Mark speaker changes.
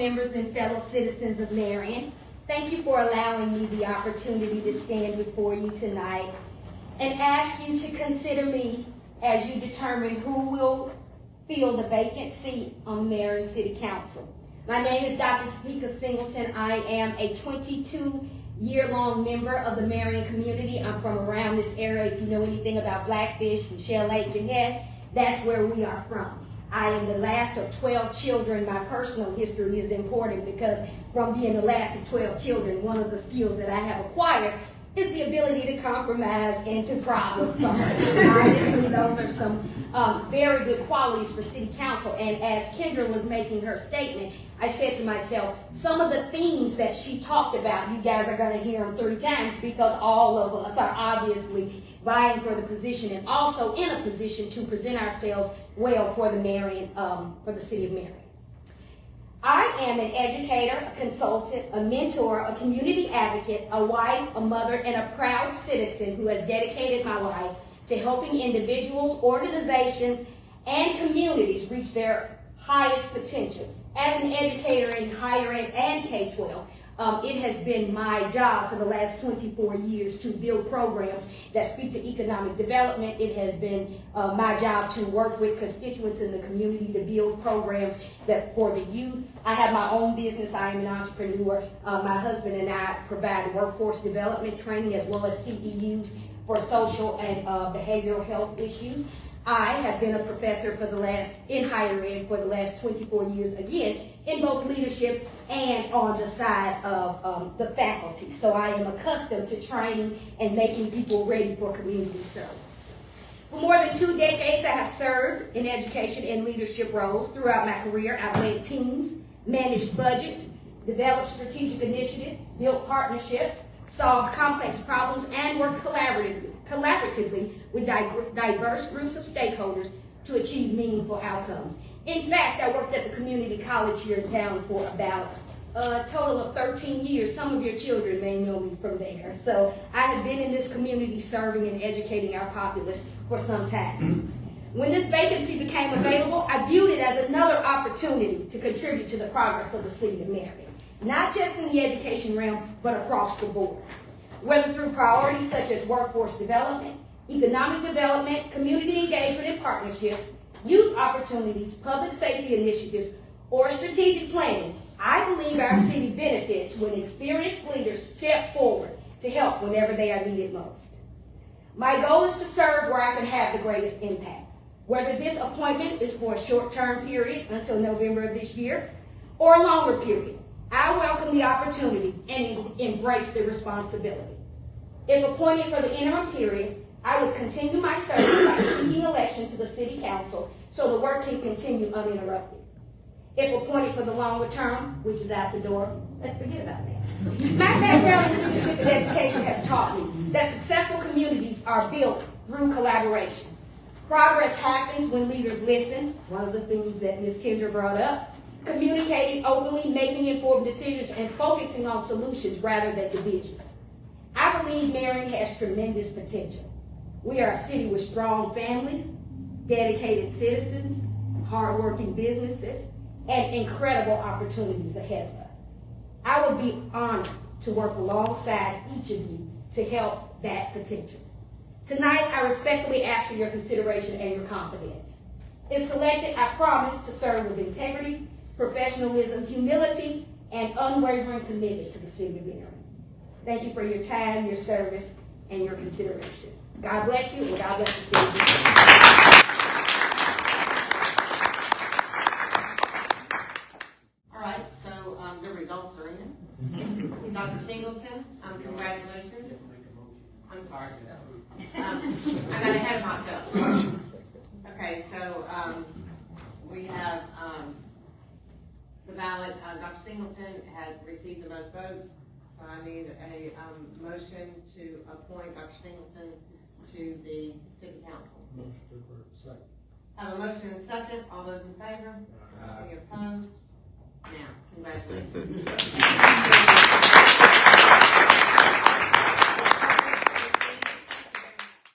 Speaker 1: members and fellow citizens of Marion. Thank you for allowing me the opportunity to stand before you tonight and ask you to consider me as you determine who will fill the vacant seat on the Marion City Council. My name is Dr. Topeka Singleton. I am a 22-year-long member of the Marion community. I'm from around this area. If you know anything about Blackfish and Shell Lake and Head, that's where we are from. I am the last of 12 children. My personal history is important because from being the last of 12 children, one of the skills that I have acquired is the ability to compromise and to problem solve. Honestly, those are some very good qualities for City Council. And as Kendra was making her statement, I said to myself, some of the themes that she talked about, you guys are going to hear them 3 times because all of us are obviously vying for the position and also in a position to present ourselves well for the Marion, for the city of Marion. I am an educator, a consultant, a mentor, a community advocate, a wife, a mother, and a proud citizen who has dedicated my life to helping individuals, organizations, and communities reach their highest potential. As an educator in higher ed and K-12, it has been my job for the last 24 years to build programs that speak to economic development. It has been my job to work with constituents in the community to build programs that for the youth. I have my own business. I am an entrepreneur. My husband and I provide workforce development training as well as CEUs for social and behavioral health issues. I have been a professor in higher ed for the last 24 years, again, in both leadership and on the side of the faculty. So I am accustomed to training and making people ready for community service. For more than 2 decades, I have served in education and leadership roles. Throughout my career, I've led teams, managed budgets, developed strategic initiatives, built partnerships, solved complex problems, and worked collaboratively with diverse groups of stakeholders to achieve meaningful outcomes. In fact, I worked at the community college here in town for about a total of 13 years. Some of your children may know me from there. So I have been in this community serving and educating our populace for some time. When this vacancy became available, I viewed it as another opportunity to contribute to the progress of the city of Marion, not just in the education realm, but across the board. Whether through priorities such as workforce development, economic development, community engagement and partnerships, youth opportunities, public safety initiatives, or strategic planning, I believe our city benefits when experienced leaders step forward to help whenever they are needed most. My goal is to serve where I can have the greatest impact. Whether this appointment is for a short-term period until November of this year or a longer period, I welcome the opportunity and embrace the responsibility. If appointed for the interim period, I would continue my service by seeking election to the City Council so the work can continue uninterrupted. If appointed for the longer term, which is out the door, let's forget about that. My background in leadership and education has taught me that successful communities are built through collaboration. Progress happens when leaders listen, one of the things that Ms. Kendra brought up, communicating openly, making informed decisions, and focusing on solutions rather than divisions. I believe Marion has tremendous potential. We are a city with strong families, dedicated citizens, hardworking businesses, and incredible opportunities ahead of us. I would be honored to work alongside each of you to help that potential. Tonight, I respectfully ask for your consideration and your confidence. If selected, I promise to serve with integrity, professionalism, humility, and unwavering commitment to the city of Marion. Thank you for your time, your service, and your consideration. God bless you, and God bless the city of Marion.
Speaker 2: All right, so the results are in. Dr. Singleton, congratulations. I'm sorry. I got ahead of myself. Okay, so we have the ballot. Dr. Singleton had received the most votes, so I need a motion to appoint Dr. Singleton to the City Council.
Speaker 3: Motion to approve. Second.
Speaker 2: I have a motion and second. All those in favor? Any opposed? Now, congratulations.